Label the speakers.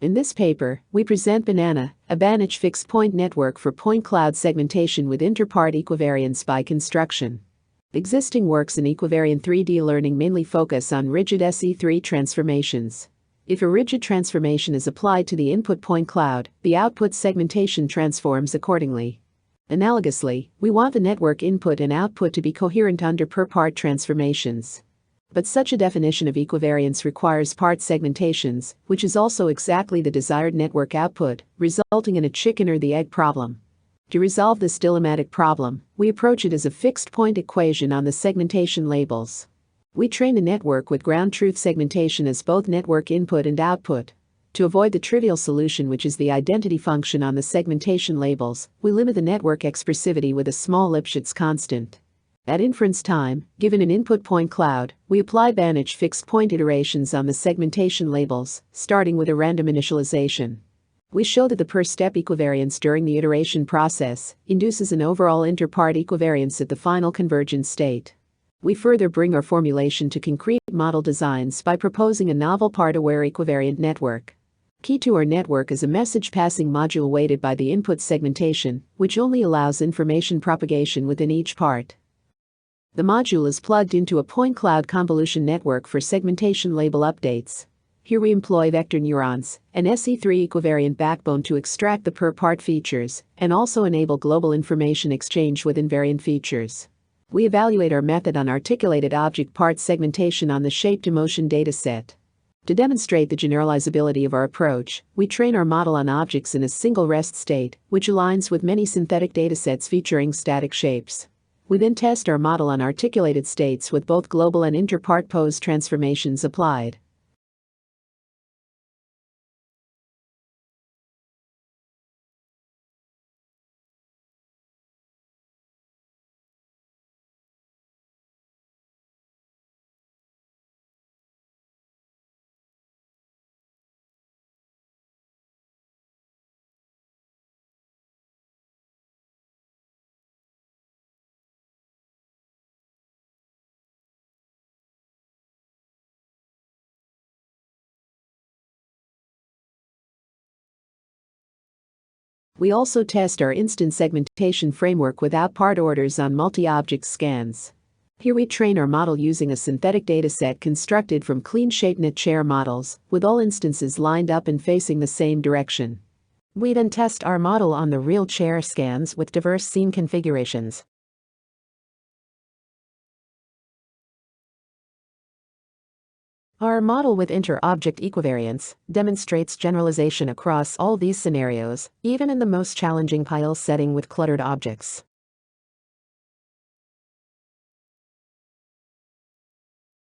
Speaker 1: In this paper, we present Banach, a Banach fixed-point network for point-cloud segmentation with interpart equivariance by construction. Existing works in equivariant 3D learning mainly focus on rigid SE3 transformations. If a rigid transformation is applied to the input point cloud, the output segmentation transforms accordingly. Analogously, we want the network input and output to be coherent under per-part transformations. But such a definition of equivariance requires part segmentations, which is also exactly the desired network output, resulting in a chicken or the egg problem. To resolve this dilemmatic problem, we approach it as a fixed-point equation on the segmentation labels. We train a network with ground truth segmentation as both network input and output. To avoid the trivial solution, which is the identity function on the segmentation labels, we limit the network expressivity with a small Lipschitz constant. At inference time, given an input point cloud, we apply Banach fixed-point iterations on the segmentation labels, starting with a random initialization. We show that the per-step equivariance during the iteration process induces an overall interpart equivariance at the final convergence state. We further bring our formulation to concrete model designs by proposing a novel part-aware equivariant network. Key to our network is a message-passing module weighted by the input segmentation, which only allows information propagation within each part. The module is plugged into a point cloud convolution network for segmentation label updates. Here we employ vector neurons, an SE3 equivariant backbone to extract the per-part features, and also enable global information exchange with invariant features. We evaluate our method on articulated object part segmentation on the shape-to-motion dataset. To demonstrate the generalizability of our approach, we train our model on objects in a single rest state, which aligns with many synthetic datasets featuring static shapes. We then test our model on articulated states with both global and interpart pose transformations applied. We also test our instance segmentation framework without part orders on multi-object scans. Here we train our model using a synthetic dataset constructed from clean ShapeNet chair models, with all instances lined up and facing the same direction. We then test our model on the real chair scans with diverse scene configurations. Our model with inter-object equivariance demonstrates generalization across all these scenarios, even in the most challenging pile setting with cluttered objects.